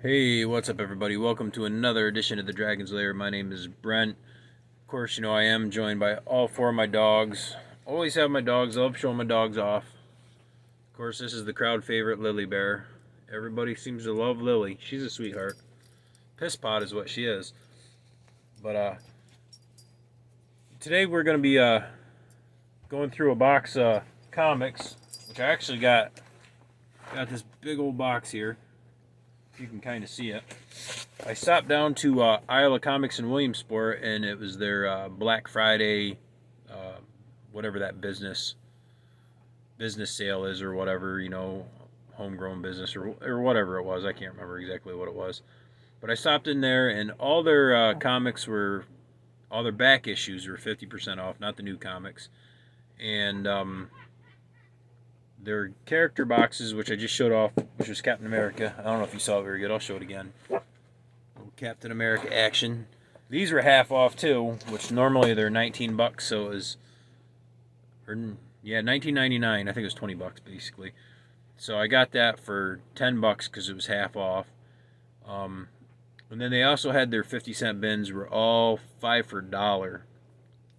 Hey, what's up, everybody? Welcome to another edition of the Dragon's Lair. My name is Brent. Of course, I am joined by all four of my dogs. Always have my dogs. I love showing my dogs off. Of course, this is the crowd favorite, Lily Bear. Everybody seems to love Lily. She's a sweetheart. Piss pot is what she is. But today we're going to be going through a box of comics, which I actually got this big old box here. You can kind of see it. I stopped down to Isle of Comics in Williamsport, and it was their Black Friday, whatever that business sale is, or whatever, homegrown business, or whatever it was. I can't remember exactly what it was. But I stopped in there, and all their comics were, all their back issues were 50% off, not the new comics. And their character boxes, which I just showed off, which was Captain America. I don't know if you saw it very good. I'll show it again. Captain America action. These were half off too, which normally they're $19, so it was, $19.99. I think it was $20 basically. So I got that for $10 because it was half off. And then they also had their 50-cent bins were all 5 for $1,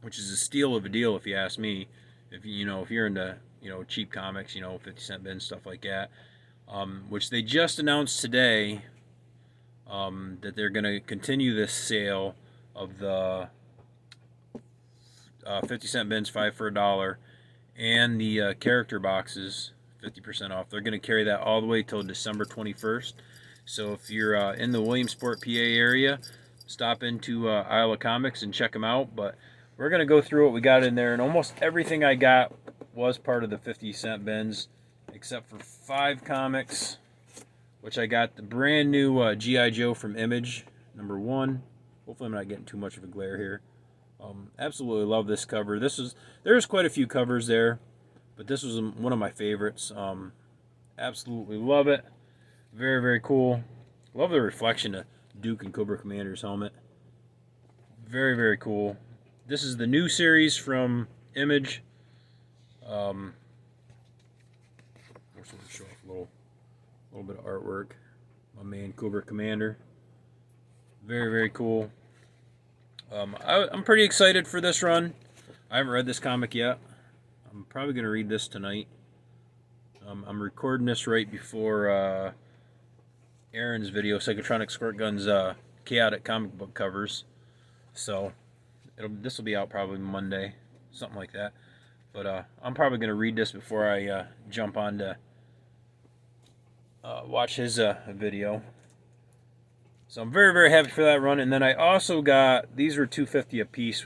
which is a steal of a deal if you ask me. If you're into cheap comics, 50-cent bins, stuff like that. Which they just announced today. That they're going to continue this sale of the 50-cent bins, 5 for $1, and the character boxes, 50% off. They're going to carry that all the way till December 21st. So if you're in the Williamsport, PA area, stop into Isle of Comics and check them out. But we're going to go through what we got in there, and almost everything I got was part of the 50-cent bins, except for 5 comics, which I got the brand new G.I. Joe from Image, #1. Hopefully I'm not getting too much of a glare here. Absolutely love this cover. There's quite a few covers there, but this was one of my favorites. Absolutely love it. Very, very cool. Love the reflection of Duke and Cobra Commander's helmet. Very, very cool. This is the new series from Image. I'm just going to show off a little bit of artwork. My man Cobra Commander. Very, very cool. I'm pretty excited for this run. I haven't read this comic yet. I'm probably going to read this tonight. I'm recording this right before Aaron's video, Psychotronic Squirt Gun's Chaotic Comic Book Covers. So this will be out probably Monday, something like that. But I'm probably going to read this before I jump on to watch his video. So I'm very, very happy for that run. And then I also got, these were $2.50 a piece.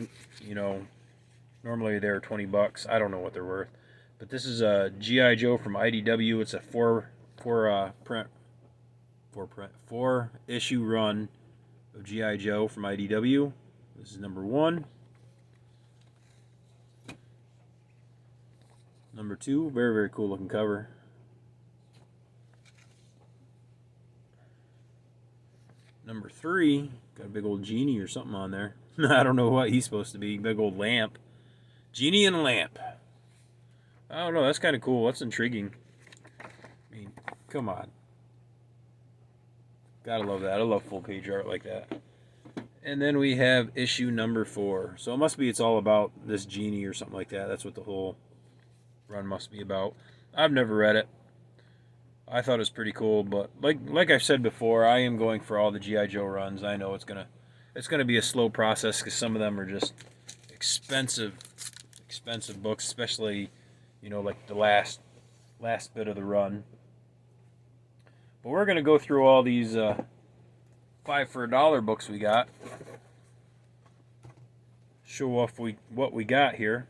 Normally they're $20. I don't know what they're worth. But this is a G.I. Joe from IDW. It's a four issue run of G.I. Joe from IDW. This is #1. #2, very, very cool looking cover. #3, got a big old genie or something on there. I don't know what he's supposed to be. Big old lamp. Genie and a lamp. I don't know, that's kind of cool. That's intriguing. I mean, come on. Gotta love that. I love full page art like that. And then we have issue #4. So it's all about this genie or something like that. That's what the whole run must be about. I've never read it. I thought it was pretty cool, but like I've said before, I am going for all the G.I. Joe runs. I know it's gonna be a slow process because some of them are just expensive books, especially like the last bit of the run. But we're gonna go through all these 5 for $1 books we got. Show off what we got here.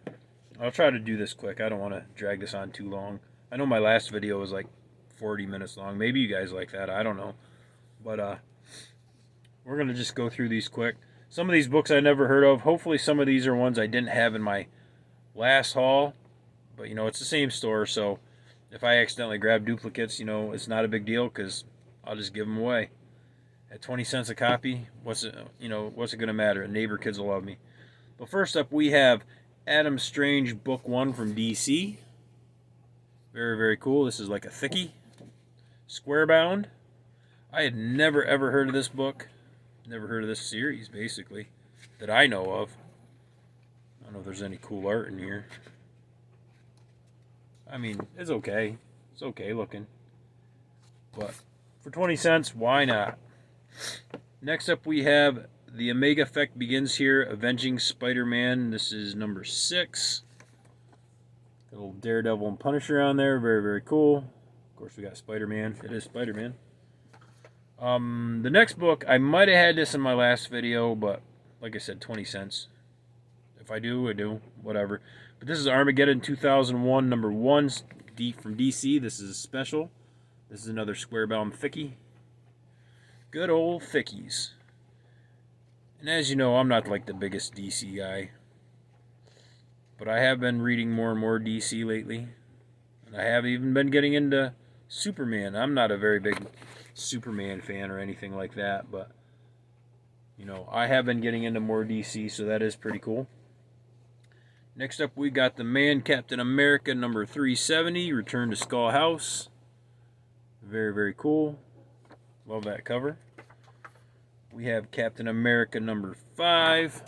I'll try to do this quick. I don't want to drag this on too long. I know my last video was like 40 minutes long. Maybe you guys like that. I don't know. But we're going to just go through these quick. Some of these books I never heard of. Hopefully some of these are ones I didn't have in my last haul. But, it's the same store. So if I accidentally grab duplicates, it's not a big deal because I'll just give them away. At 20 cents a copy, what's it going to matter? Neighbor kids will love me. But first up, we have Adam Strange Book 1 from DC. Very, very cool. This is like a thickie. Square bound. I had never ever heard of this book. Never heard of this series, basically, that I know of. I don't know if there's any cool art in here. I mean, it's okay. It's okay looking. But for 20 cents, why not? Next up, we have The Omega Effect Begins Here, Avenging Spider-Man. This is number 6. Got a little Daredevil and Punisher on there. Very, very cool. Of course, we got Spider-Man. It is Spider-Man. The next book, I might have had this in my last video, but like I said, 20 cents. If I do, I do. Whatever. But this is Armageddon 2001, number 1 from DC. This is a special. This is another square-bound thickie. Good old thickies. And as you know, I'm not like the biggest DC guy. But I have been reading more and more DC lately. And I have even been getting into Superman. I'm not a very big Superman fan or anything like that. But, you know, I have been getting into more DC, so that is pretty cool. Next up, we got The Man Captain America number 370, Return to Skull House. Very, very cool. Love that cover. We have Captain America number 5.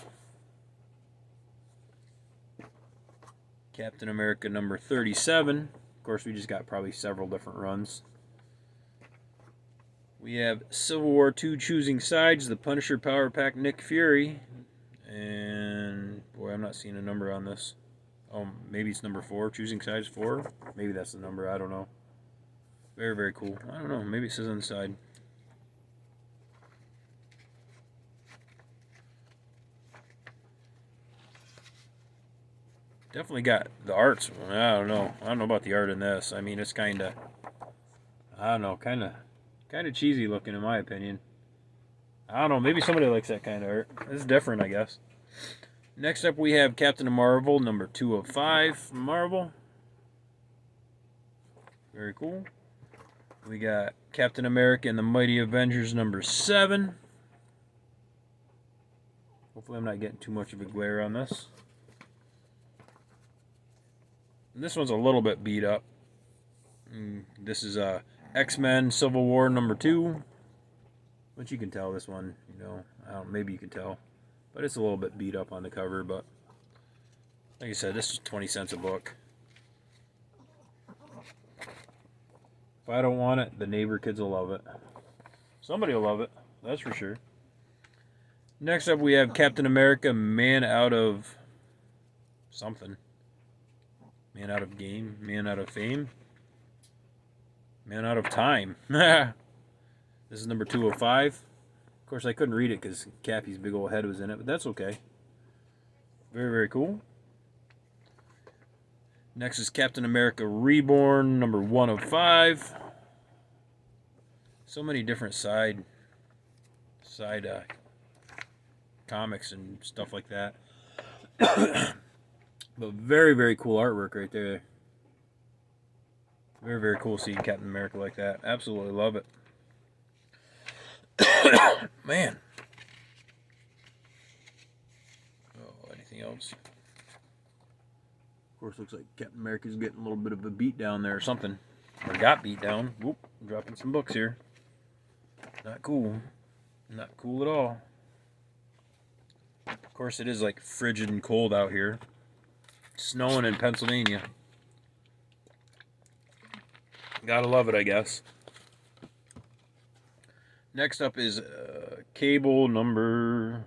Captain America number 37. Of course, we just got probably several different runs. We have Civil War II Choosing Sides, The Punisher Power Pack Nick Fury. And, boy, I'm not seeing a number on this. Oh, maybe it's number 4, Choosing Sides 4. Maybe that's the number, I don't know. Very, very cool. I don't know, maybe it says on the side. Definitely got the arts. I don't know. I don't know about the art in this. I mean, it's kind of, I don't know, kind of cheesy looking in my opinion. I don't know. Maybe somebody likes that kind of art. It's different, I guess. Next up, we have Captain Marvel, number 205 from Marvel. Very cool. We got Captain America and the Mighty Avengers, number 7. Hopefully I'm not getting too much of a glare on this. And this one's a little bit beat up. This is X-Men Civil War, number 2. But you can tell this one, you know, maybe you can tell. But it's a little bit beat up on the cover, but like I said, this is 20 cents a book. If I don't want it, the neighbor kids will love it. Somebody will love it, that's for sure. Next up, we have Captain America, Man Out of something. Man Out of Game, Man Out of Fame, Man Out of Time. This is number 205. Of course, I couldn't read it because Cappy's big old head was in it, but that's okay. Very, very cool. Next is Captain America Reborn, number 1 of 5. So many different side comics and stuff like that. But very, very cool artwork right there. Very, very cool seeing Captain America like that. Absolutely love it. Man. Oh, anything else? Of course, looks like Captain America's getting a little bit of a beat down there or something. Or got beat down. Whoop, I'm dropping some books here. Not cool. Not cool at all. Of course, it is like frigid and cold out here. Snowing in Pennsylvania. Gotta love it, I guess. Next up is Cable number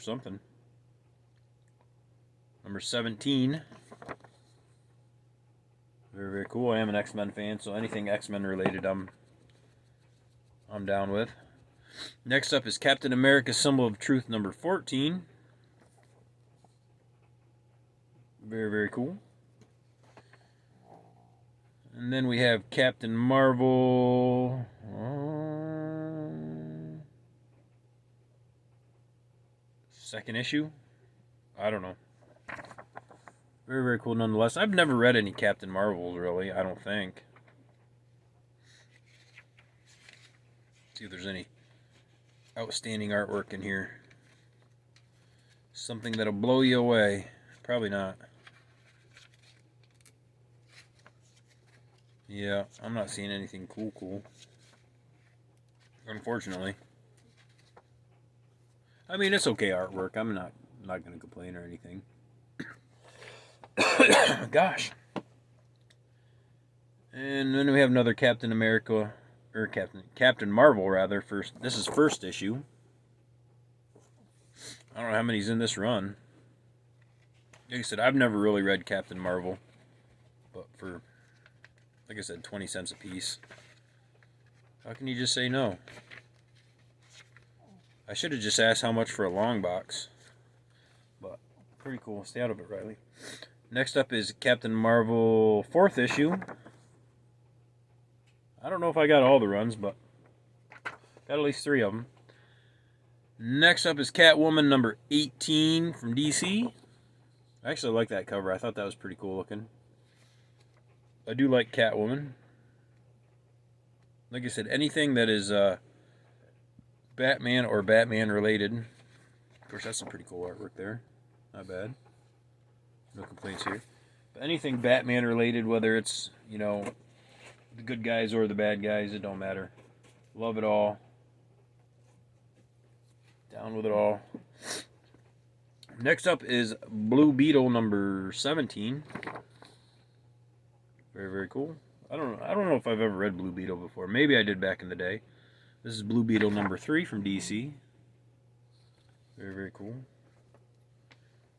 something. Number 17. Very, very cool. I am an X-Men fan, so anything X-Men related I'm down with. Next up is Captain America Symbol of Truth number 14. Very, very cool. And then we have Captain Marvel. Second issue? I don't know. Very, very cool nonetheless. I've never read any Captain Marvels, really. I don't think. Let's see if there's any outstanding artwork in here. Something that'll blow you away. Probably not. Yeah, I'm not seeing anything cool. unfortunately. I mean, it's okay artwork. I'm not going to complain or anything. Gosh. And then we have another Captain America, or Captain Marvel rather. This is first issue. I don't know how many's in this run. Like I said, I've never really read Captain Marvel, but for, like I said, 20 cents a piece. How can you just say no? I should have just asked how much for a long box. But pretty cool. Stay out of it, Riley. Next up is Captain Marvel 4th issue. I don't know if I got all the runs, but got at least 3 of them. Next up is Catwoman number 18 from DC. I actually like that cover. I thought that was pretty cool looking. I do like Catwoman. Like I said, anything that is Batman or Batman related. Of course, that's some pretty cool artwork there. Not bad. No complaints here. But anything Batman related, whether it's, you know, the good guys or the bad guys, it don't matter. Love it all. Down with it all. Next up is Blue Beetle number 17. Very, very cool. I don't know if I've ever read Blue Beetle before. Maybe I did back in the day. This is Blue Beetle number 3 from DC. Very, very cool.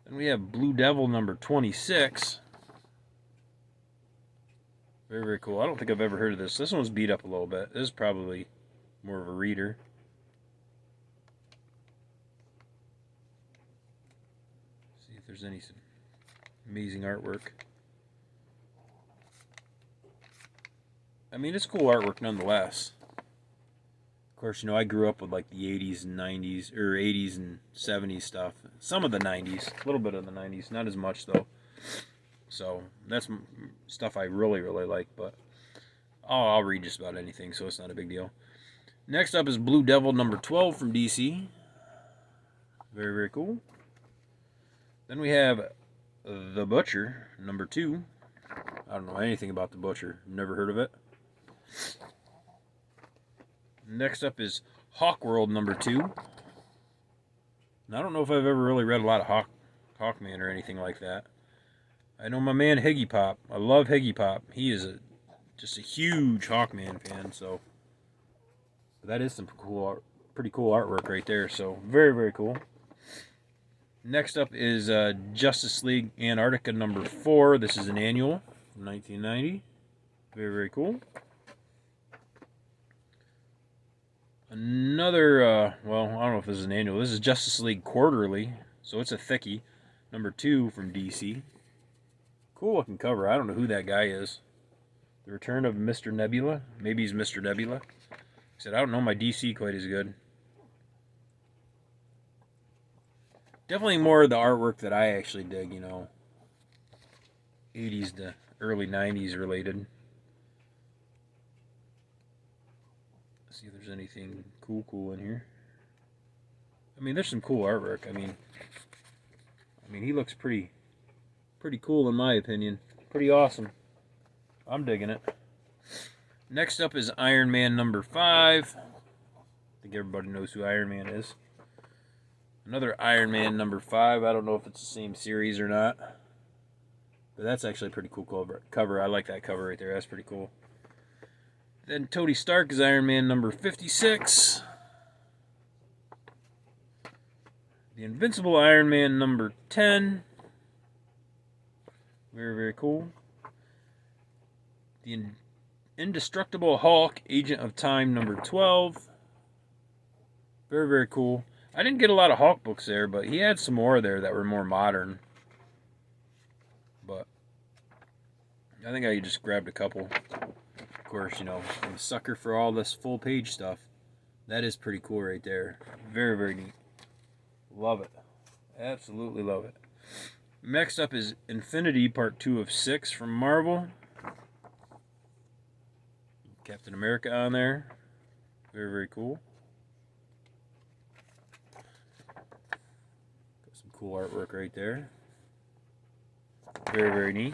Then we have Blue Devil number 26. Very, very cool. I don't think I've ever heard of this. This one's beat up a little bit. This is probably more of a reader. See if there's any amazing artwork. I mean, it's cool artwork nonetheless. Of course, you know, I grew up with like the 80s and 90s, or 80s and 70s stuff. Some of the 90s, a little bit of the 90s, not as much though. So that's stuff I really, really like, but I'll read just about anything, so it's not a big deal. Next up is Blue Devil number 12 from DC. Very, very cool. Then we have The Butcher number 2. I don't know anything about The Butcher. Never heard of it. Next up is Hawkworld number 2. And I don't know if I've ever really read a lot of Hawkman or anything like that. I know my man Higgy Pop. I love Higgy Pop. He is just a huge Hawkman fan. So that is some pretty cool artwork right there. So very, very cool. Next up is Justice League Antarctica number 4. This is an annual from 1990. Very, very cool. Another, well, I don't know if this is an annual. This is Justice League Quarterly, so it's a thickie. Number 2 from DC. Cool looking cover. I don't know who that guy is. The Return of Mr. Nebula. Maybe he's Mr. Nebula. I said, I don't know my DC quite as good. Definitely more of the artwork that I actually dig, you know. 80s to early 90s related. Let's see if there's anything cool in here. I mean, there's some cool artwork. I mean, he looks pretty cool in my opinion. Pretty awesome. I'm digging it. Next up is Iron Man number 5. I think everybody knows who Iron Man is. Another Iron Man number 5. I don't know if it's the same series or not. But that's actually a pretty cool cover. I like that cover right there. That's pretty cool. Then Tony Stark is Iron Man number 56. The Invincible Iron Man number 10. Very, very cool. The Indestructible Hulk, Agent of Time number 12. Very, very cool. I didn't get a lot of Hulk books there, but he had some more there that were more modern. But I think I just grabbed a couple. Of course, you know, I'm a sucker for all this full page stuff. That is pretty cool right there. Very, very neat. Love it. Absolutely love it. Next up is Infinity Part 2 of 6 from Marvel. Captain America on there. Very, very cool. Got some cool artwork right there. Very, very neat.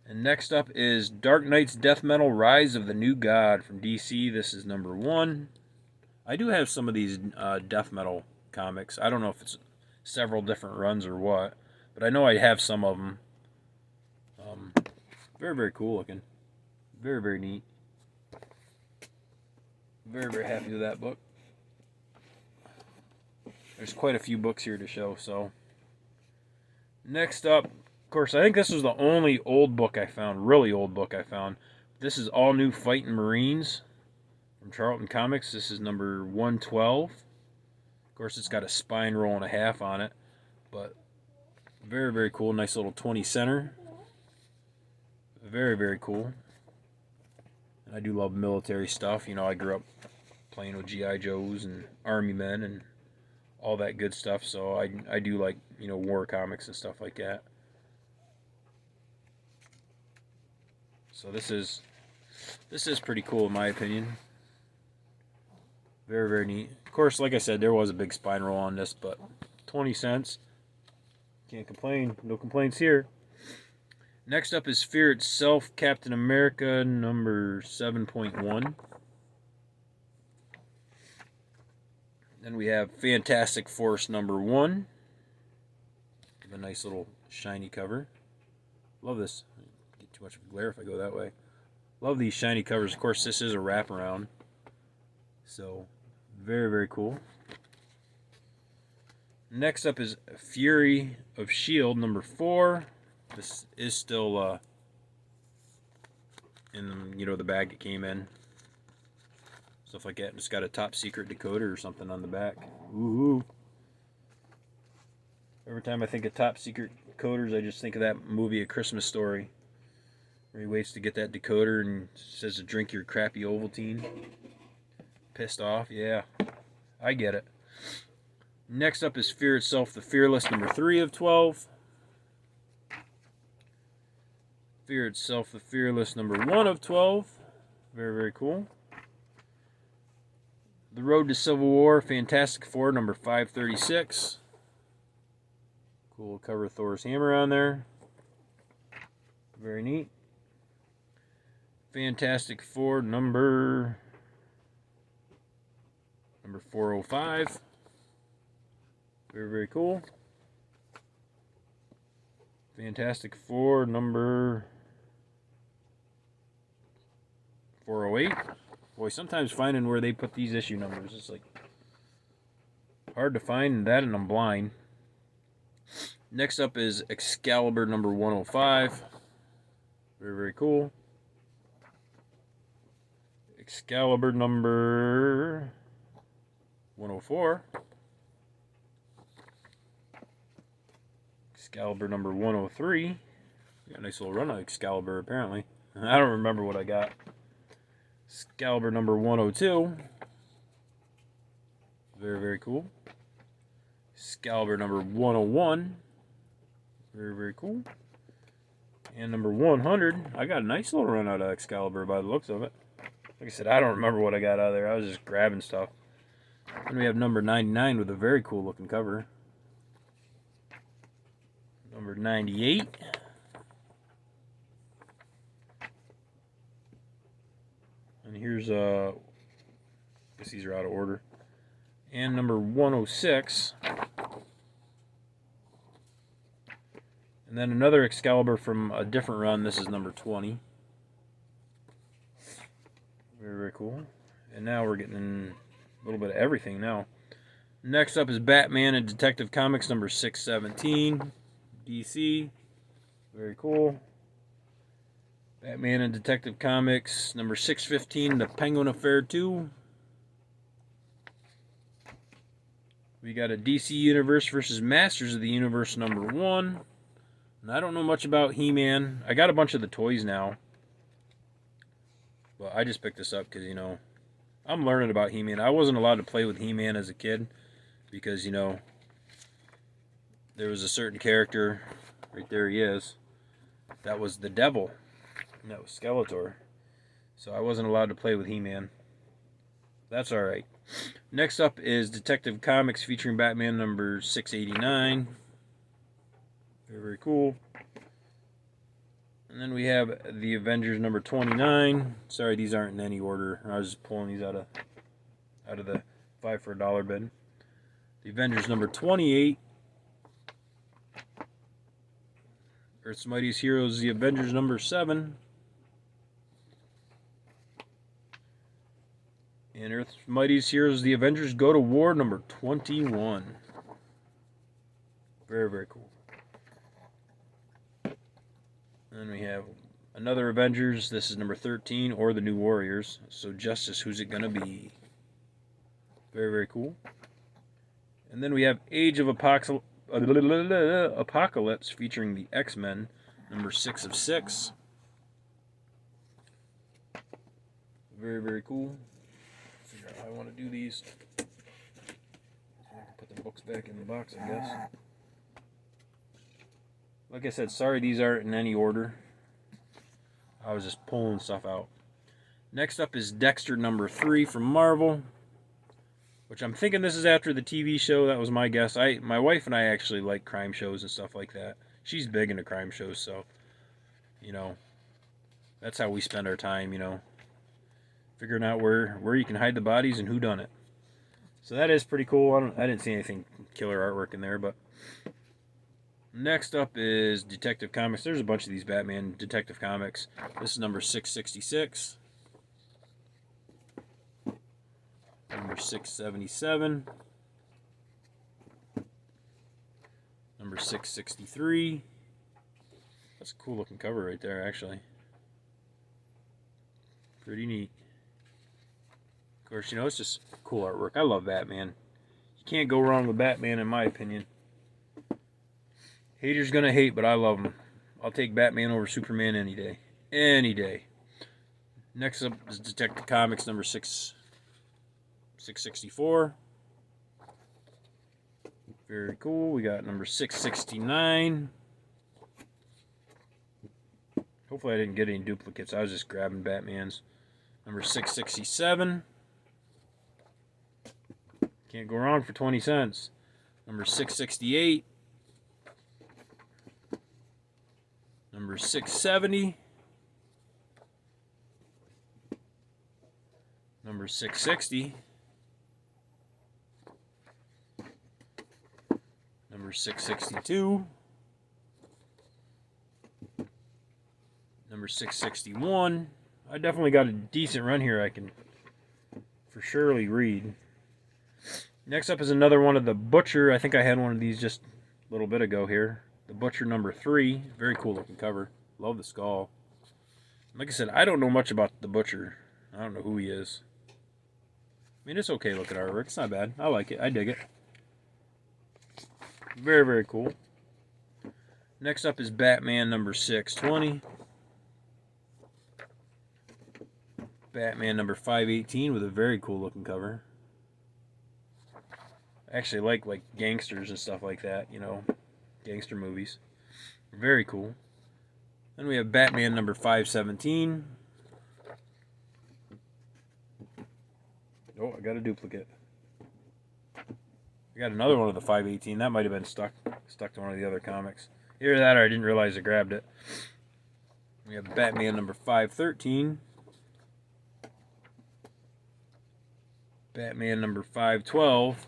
And next up is Dark Knight's Death Metal Rise of the New God from DC. This is number 1. I do have some of these death metal comics. I don't know if it's several different runs or what, but I know I have some of them. Very, very cool looking. Very, very neat. Very, very happy with that book. There's quite a few books here to show, so. Next up, of course, I think this was the only old book I found, really old book I found. This is All New Fighting Marines from Charlton Comics. This is number 112. Of course, it's got a spine roll and a half on it, but very, very cool. Nice little 20 center. Very, very cool. And I do love military stuff. You know, I grew up playing with G.I. Joes and Army Men and all that good stuff, so I do like, you know, war comics and stuff like that. So this is pretty cool in my opinion. Very, very neat. Of course, like I said, there was a big spine roll on this, but 20 cents. Can't complain. No complaints here. Next up is Fear Itself, Captain America, number 7.1. Then we have Fantastic Force, number 1. A nice little shiny cover. Love this. Get too much of a glare if I go that way. Love these shiny covers. Of course, this is a wraparound. So, very, very cool. Next up is Fury of S.H.I.E.L.D., number 4. This is still in, you know, the bag it came in. Stuff like that. And it's got a top secret decoder or something on the back. Ooh. Every time I think of top secret decoders, I just think of that movie, A Christmas Story, where he waits to get that decoder and says to drink your crappy Ovaltine. Pissed off? Yeah, I get it. Next up is Fear Itself, the Fearless, number 3 of 12. Fear Itself, the Fearless, number 1 of 12. Very, very cool. The Road to Civil War, Fantastic Four, number 536. Cool cover Thor's hammer on there. Very neat. Fantastic Four, number 405. Very, very cool. Fantastic Four, number 408. Boy, sometimes finding where they put these issue numbers is like hard to find that, and I'm blind. Next up is Excalibur number 105. Very, very cool. Excalibur number 104. Excalibur number 103. Got a nice little run of Excalibur apparently. I don't remember what I got. Excalibur number 102. Very, very cool. Excalibur number 101. Very, very cool. And number 100. I got a nice little run out of Excalibur by the looks of it. Like I said, I don't remember what I got out of there. I was just grabbing stuff. And we have number 99 with a very cool looking cover. Number 98. And here's, I guess these are out of order. And number 106. And then another Excalibur from a different run. This is number 20. Very, very cool. And now we're getting a little bit of everything now. Next up is Batman and Detective Comics number 617. DC. Very cool. Batman and Detective Comics number 615, The Penguin Affair 2. We got a DC Universe versus Masters of the Universe number 1. And I don't know much about He-Man. I got a bunch of the toys now. But I just picked this up because, you know, I'm learning about He-Man. I wasn't allowed to play with He-Man as a kid because, you know, there was a certain character, right there he is, that was the devil. And that was Skeletor. So I wasn't allowed to play with He-Man. That's alright. Next up is Detective Comics featuring Batman number 689. Very, very cool. And then we have the Avengers number 29. Sorry, these aren't in any order. I was just pulling these out of the 5 for $1 bin. The Avengers number 28. Earth's Mightiest Heroes, the Avengers number 7. And Earth's Mightiest Heroes, the Avengers Go to War number 21. Very, very cool. And we have another Avengers. This is number 13, or the New Warriors. So Justice, who's it gonna be? Very, very cool. And then we have Age of Apocalypse featuring the X-Men, number 6 of 6. Very, very cool. Figure out how I want to do these. I can put the books back in the box, I guess. Like I said, sorry these aren't in any order. I was just pulling stuff out. Next up is Dexter number 3 from Marvel, which I'm thinking this is after the TV show. That was my guess. My wife and I actually like crime shows and stuff like that. She's big into crime shows, so, you know, that's how we spend our time, you know, figuring out where you can hide the bodies and who done it. So that is pretty cool. I didn't see anything killer artwork in there, but next up is Detective Comics. There's a bunch of these Batman Detective Comics. This is number 666. Number 677. Number 663. That's a cool looking cover right there, actually. Pretty neat. Of course, you know, it's just cool artwork. I love Batman. You can't go wrong with Batman, in my opinion. Haters gonna hate, but I love him. I'll take Batman over Superman any day. Any day. Next up is Detective Comics number 664. Very cool. We got number 669. Hopefully I didn't get any duplicates. I was just grabbing Batman's. Number 667. Can't go wrong for 20 cents. Number 668. Number 670. Number 660. Number 662. Number 661. I definitely got a decent run here I can for surely read. Next up is another one of the Butcher. I think I had one of these just a little bit ago here. The Butcher number 3. Very cool looking cover. Love the skull. Like I said, I don't know much about the Butcher. I don't know who he is. I mean, it's okay looking artwork. It's not bad. I like it. I dig it. Very, very cool. Next up is Batman number 620. Batman number 518 with a very cool looking cover. I actually like gangsters and stuff like that, you know, gangster movies. Very cool. Then we have Batman number 517. Oh, I got a duplicate. I got another one of the 518. That might have been stuck to one of the other comics. Either that or I didn't realize I grabbed it. We have Batman number 513. Batman number 512.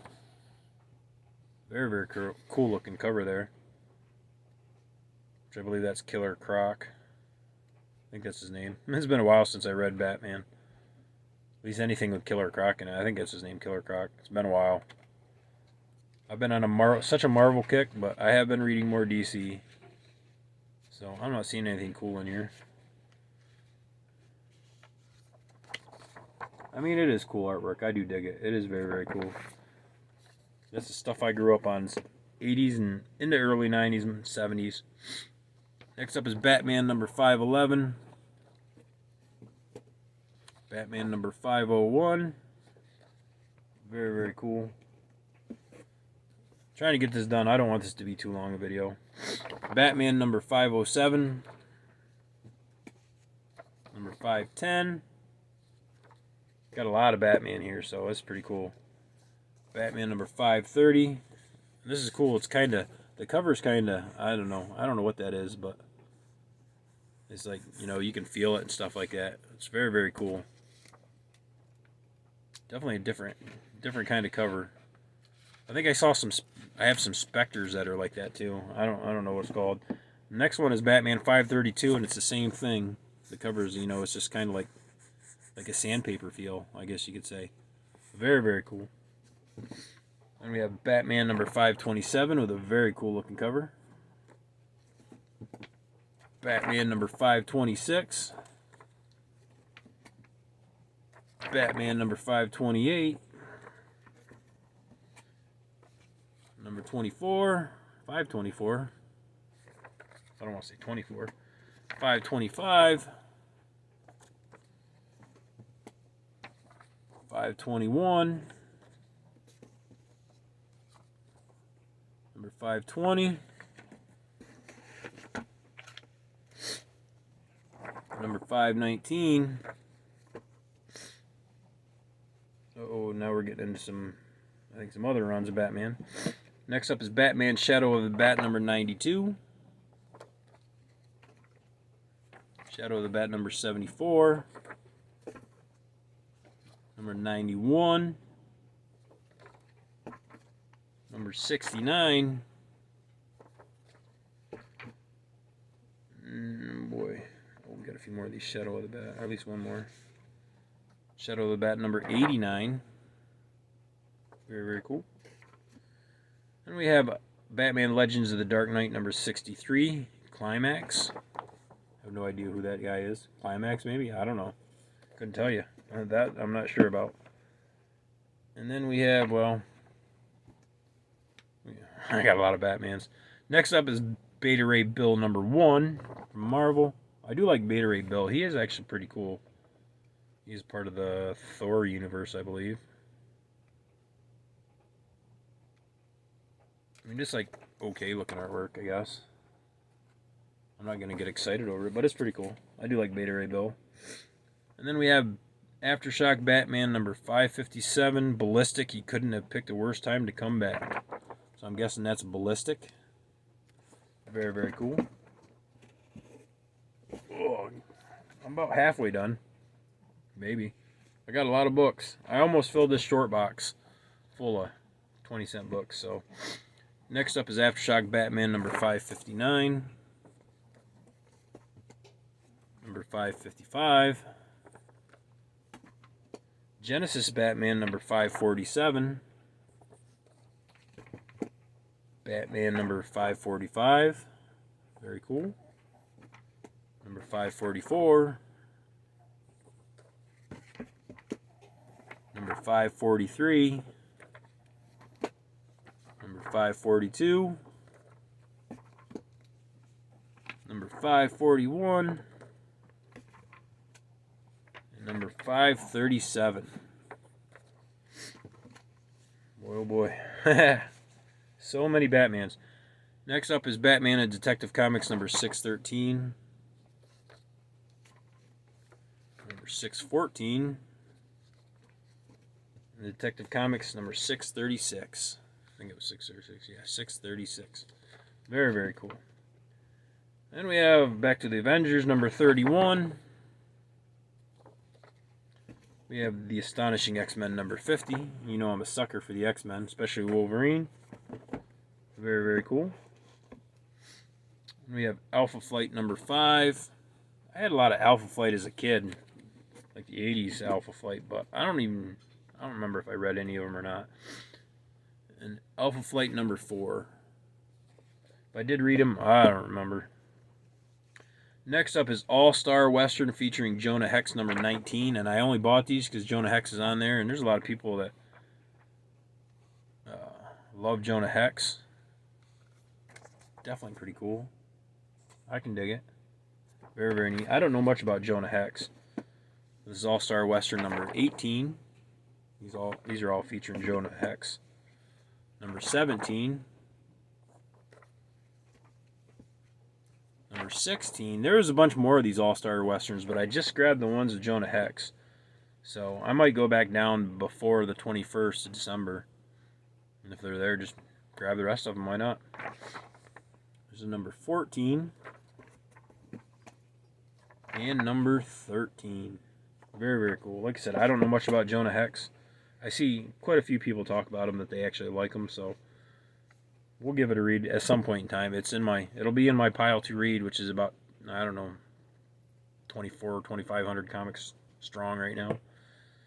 Very, very cool looking cover there. Which I believe that's Killer Croc. I think that's his name. It's been a while since I read Batman. At least anything with Killer Croc in it. I think that's his name, Killer Croc. It's been a while. I've been on such a Marvel kick, but I have been reading more DC. So I'm not seeing anything cool in here. I mean, it is cool artwork. I do dig it. It is very, very cool. That's the stuff I grew up on, 80s and into early 90s and 70s. Next up is Batman number 511. Batman number 501. Very, very cool. Trying to get this done. I don't want this to be too long a video. Batman number 507. Number 510. Got a lot of Batman here, so that's pretty cool. Batman number 530. This is cool. It's kind of, the cover's kind of, I don't know what that is, but It's like, you know, you can feel it and stuff like that. It's very, very cool. Definitely a different kind of cover. I think I saw some. I have some Spectres that are like that too. I don't know what it's called. The next one is Batman 532, and it's the same thing. The covers, you know, it's just kind of like a sandpaper feel, I guess you could say. Very, very cool. And we have Batman number 527 with a very cool looking cover. Batman number 526. Batman number 528. Number 24. 524. I don't want to say 24. 525. 521. Number 520. Number 519. Oh, now we're getting into some other runs of Batman. Next up is Batman Shadow of the Bat number 92. Shadow of the Bat number 74. Number 91. Number 69. Boy. Oh, we got a few more of these Shadow of the Bat. Or at least one more. Shadow of the Bat number 89. Very, very cool. And we have Batman Legends of the Dark Knight number 63. Climax. I have no idea who that guy is. Climax, maybe? I don't know. Couldn't tell you. That I'm not sure about. And then we have, well, I got a lot of Batmans. Next up is Beta Ray Bill number 1 from Marvel. I do like Beta Ray Bill. He is actually pretty cool. He's part of the Thor universe, I believe. I mean, just like okay looking artwork, I guess. I'm not going to get excited over it, but it's pretty cool. I do like Beta Ray Bill. And then we have Aftershock Batman number 557, Ballistic. He couldn't have picked a worse time to come back. So I'm guessing that's Ballistic. Very, very cool. Oh, I'm about halfway done. Maybe. I got a lot of books. I almost filled this short box full of 20-cent books. So next up is Aftershock Batman number 559. Number 555. Genesis Batman number 547. Batman number 545. Very cool. Number 544. Number 543. Number 542. Number 541. And number 537. Boy, oh boy. So many Batmans. Next up is Batman and Detective Comics number 613. Number 614. And Detective Comics number 636. I think it was 636. Yeah, 636. Very, very cool. Then we have Back to the Avengers number 31. We have The Astonishing X-Men number 50. You know I'm a sucker for the X-Men, especially Wolverine. Very, very cool. We have Alpha Flight number 5. I had a lot of Alpha Flight as a kid, like the 80s Alpha Flight, but I don't remember if I read any of them or not. And Alpha Flight number 4. If I did read them, I don't remember. Next up is All-Star Western featuring Jonah Hex number 19, and I only bought these because Jonah Hex is on there, and there's a lot of people that love Jonah Hex. Definitely pretty cool. I can dig it. Very, very neat. I don't know much about Jonah Hex. This is All-Star Western number 18. These are all featuring Jonah Hex. Number 17. Number 16. There's a bunch more of these All-Star Westerns, but I just grabbed the ones with Jonah Hex. So I might go back down before the 21st of December. And if they're there, just grab the rest of them. Why not? There's a number 14. And number 13. Very, very cool. Like I said, I don't know much about Jonah Hex. I see quite a few people talk about him, that they actually like him, so we'll give it a read at some point in time. It'll be in my pile to read, which is about, I don't know, 24 or 2,500 comics strong right now,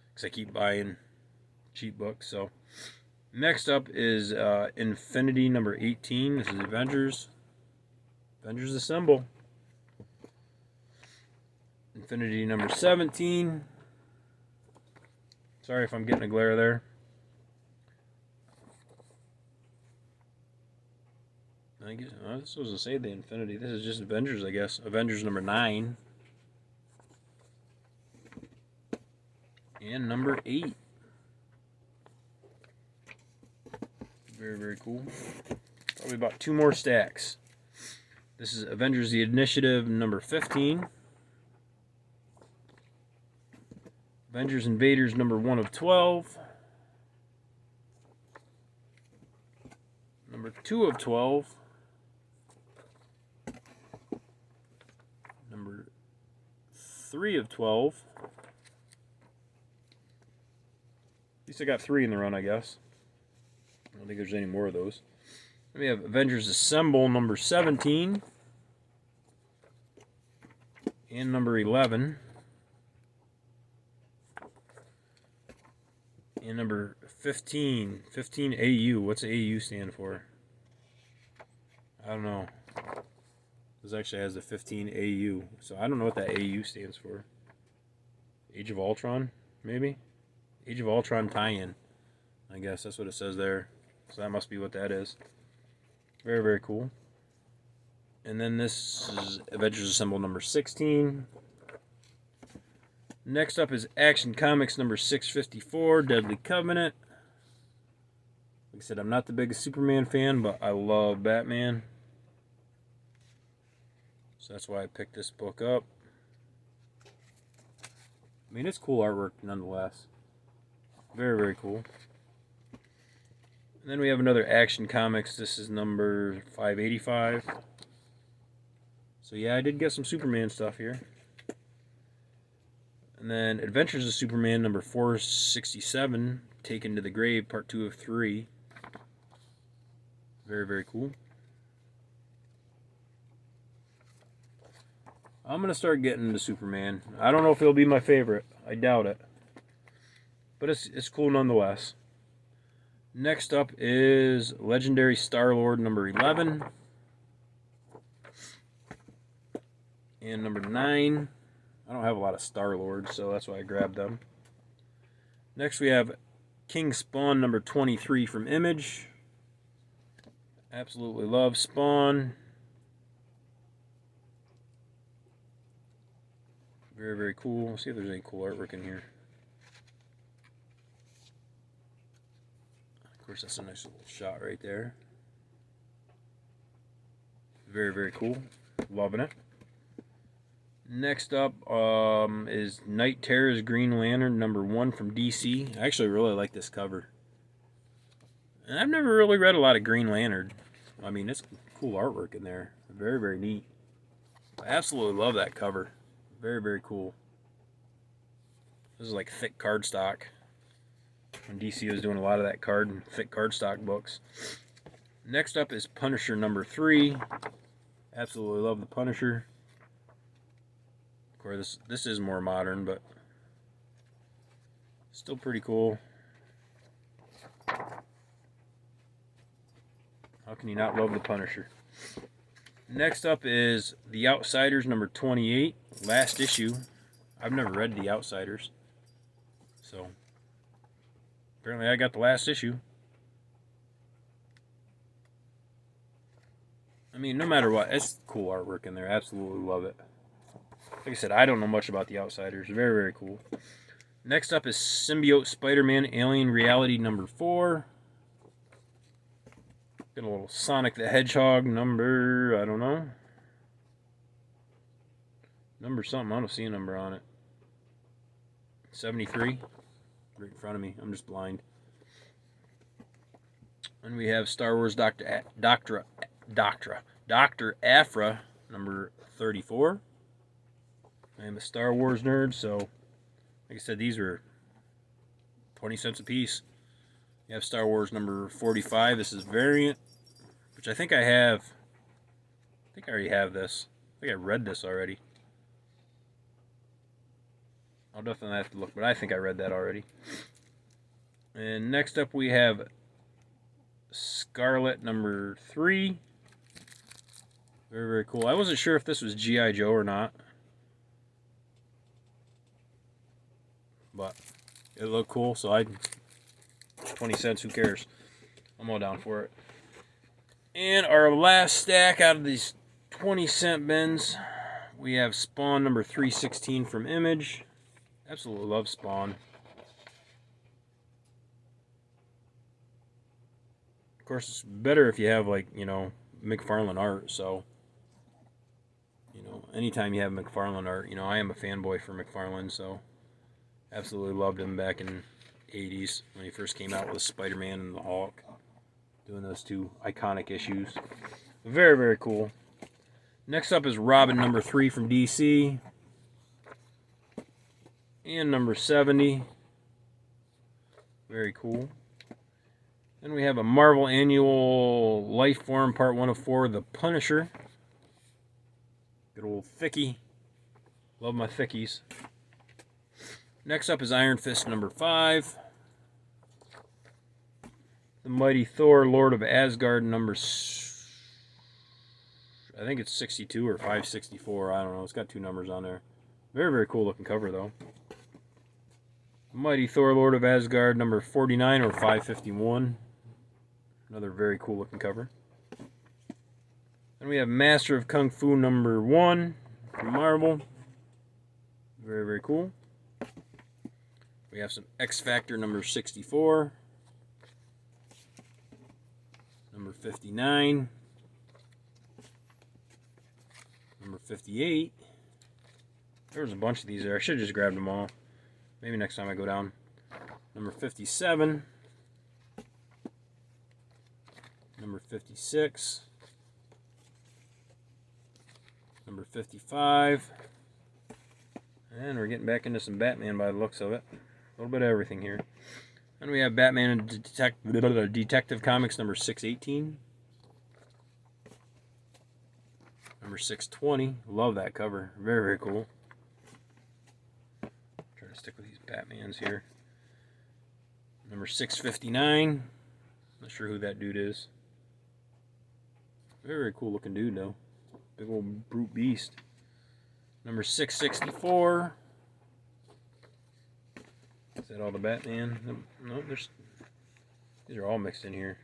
because I keep buying cheap books. So next up is Infinity number 18. This is Avengers Assemble. Infinity number 17. Sorry if I'm getting a glare there. I guess this was to say the Infinity. This is just Avengers, I guess. Avengers number 9. And number 8. Very, very cool. Probably about 2 more stacks. This is Avengers the Initiative number 15. Avengers Invaders number 1 of 12. Number 2 of 12. Number 3 of 12. At least I got 3 in the run, I guess. I don't think there's any more of those. Then we have Avengers Assemble number 17. And number 11. And number 15. 15 AU. What's AU stand for? I don't know. This actually has the 15 AU. So I don't know what that AU stands for. Age of Ultron, maybe? Age of Ultron tie-in. I guess that's what it says there. So that must be what that is. Very, very cool. And then this is Avengers Assemble number 16. Next up is Action Comics number 654, Deadly Covenant. Like I said, I'm not the biggest Superman fan, but I love Batman. So that's why I picked this book up. I mean, it's cool artwork nonetheless. Very, very cool. And then we have another Action Comics. This is number 585. So yeah, I did get some Superman stuff here. And then Adventures of Superman number 467, Taken to the Grave, part 2 of 3. Very, very cool. I'm going to start getting into Superman. I don't know if it'll be my favorite. I doubt it. But it's cool nonetheless. Next up is Legendary Star-Lord number 11. And number 9. I don't have a lot of Star-Lords, so that's why I grabbed them. Next we have King Spawn number 23 from Image. Absolutely love Spawn. Very, very cool. Let's see if there's any cool artwork in here. Of course, that's a nice little shot right there. Very, very cool. Loving it. Next up is Night Terror's Green Lantern number 1 from DC. I actually really like this cover. And I've never really read a lot of Green Lantern. I mean, it's cool artwork in there. Very, very neat. I absolutely love that cover. Very, very cool. This is like thick cardstock. When DC was doing a lot of that thick cardstock books. Next up is Punisher number 3. Absolutely love the Punisher. Of course, this is more modern, but still pretty cool. How can you not love the Punisher? Next up is The Outsiders number 28, last issue. I've never read The Outsiders, so apparently I got the last issue. I mean, no matter what, it's cool artwork in there. Absolutely love it. Like I said, I don't know much about The Outsiders. Very, very cool. Next up is Symbiote Spider-Man Alien Reality number 4. Got a little Sonic the Hedgehog number, I don't know. Number something, I don't see a number on it. 73. Right in front of me, I'm just blind. And we have Star Wars Dr. Aphra number 34. I am a Star Wars nerd, so like I said, these were 20 cents a piece. You have Star Wars number 45. This is variant, which I think I have. I think I already have this. I think I read this already. I'll definitely have to look, but I think I read that already. And next up we have Scarlet number 3. Very, very cool. I wasn't sure if this was G.I. Joe or not, but it looked cool, so 20 cents, who cares? I'm all down for it. And our last stack out of these 20-cent bins, we have Spawn number 316 from Image. Absolutely love Spawn. Of course, it's better if you have, like, you know, McFarlane art, so, you know, anytime you have McFarlane art, you know, I am a fanboy for McFarlane, so absolutely loved him back in the 80s when he first came out with Spider-Man and the Hulk, doing those two iconic issues. Very, very cool. Next up is Robin number 3 from DC. And number 70. Very cool. Then we have a Marvel Annual Life Form Part 1 of 4, The Punisher. Good old thickie. Love my thickies. Next up is Iron Fist number 5. The Mighty Thor, Lord of Asgard number... I think it's 62 or 564. I don't know. It's got 2 numbers on there. Very, very cool looking cover, though. Mighty Thor, Lord of Asgard, number 49 or 551. Another very cool looking cover. Then we have Master of Kung Fu number 1 from Marvel. Very, very cool. We have some X Factor number 64. Number 59. Number 58. There was a bunch of these there. I should have just grabbed them all. Maybe next time I go down. Number 57. Number 56. Number 55. And we're getting back into some Batman by the looks of it. A little bit of everything here. And we have Batman and Detective Comics number 618. Number 620. Love that cover. Very, very cool. Stick with these Batmans here. Number 659. Not sure who that dude is. Very, very cool looking dude though. Big old brute beast. Number 664. Is that all the Batman? No, these are all mixed in here.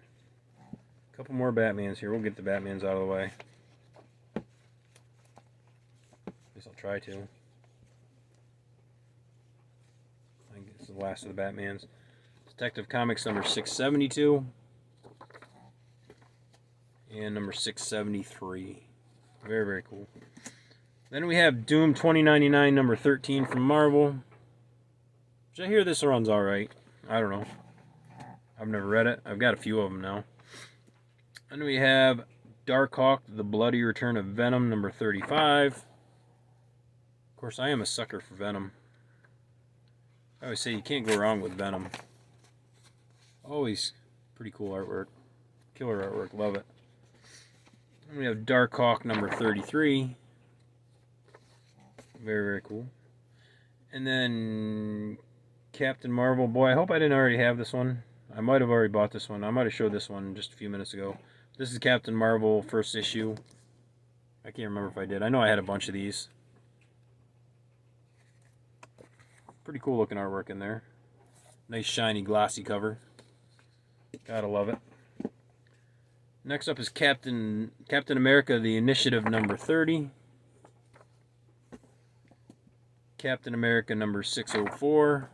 A couple more Batmans here. We'll get the Batmans out of the way. At least I'll try to. This is the last of the Batmans. Detective Comics number 672 and number 673. Very, very cool. Then we have Doom 2099 number 13 from Marvel. Which I hear this runs alright. I don't know. I've never read it. I've got a few of them now. And we have Darkhawk, The Bloody Return of Venom number 35. Of course, I am a sucker for Venom. I always say you can't go wrong with Venom. Always pretty cool artwork. Killer artwork. Love it. And we have Darkhawk number 33. Very, very cool. And then Captain Marvel. Boy, I hope I didn't already have this one. I might have already bought this one. I might have showed this one just a few minutes ago. This is Captain Marvel first issue. I can't remember if I did. I know I had a bunch of these. Pretty cool looking artwork in there. Nice shiny glossy cover. Gotta love it. Next up is Captain America, the Initiative number 30. Captain America number 604.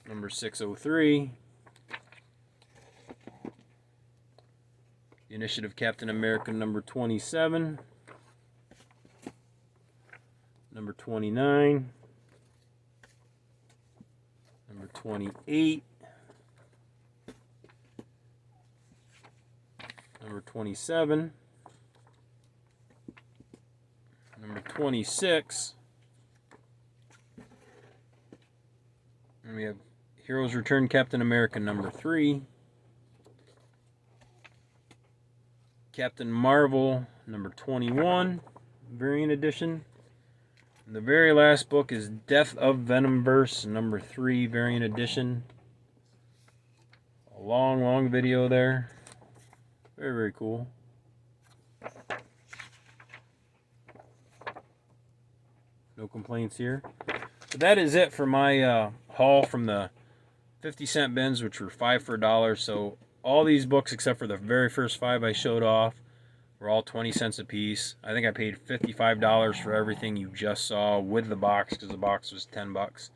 Number 603. The Initiative Captain America number 27. Number 29. Number 28. Number 27. 26. And we have Heroes Return Captain America number 3. Captain Marvel number 21, variant edition. And the very last book is Death of Venomverse number 3, variant edition. A long video there. Very cool. No complaints here. But that is it for my haul from the 50-cent bins, which were 5 for $1. So all these books, except for the very first 5 I showed off, were all 20 cents a piece. I think I paid $55 for everything you just saw with the box, because the box was 10 bucks.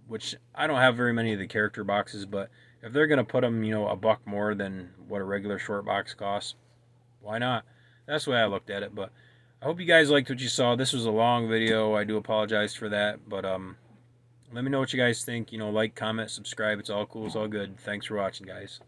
Which, I don't have very many of the character boxes, but if they're going to put them, you know, $1 more than what a regular short box costs, why not? That's the way I looked at it. But I hope you guys liked what you saw. This was a long video. I do apologize for that. But let me know what you guys think. You know, like, comment, subscribe. It's all cool. It's all good. Thanks for watching, guys.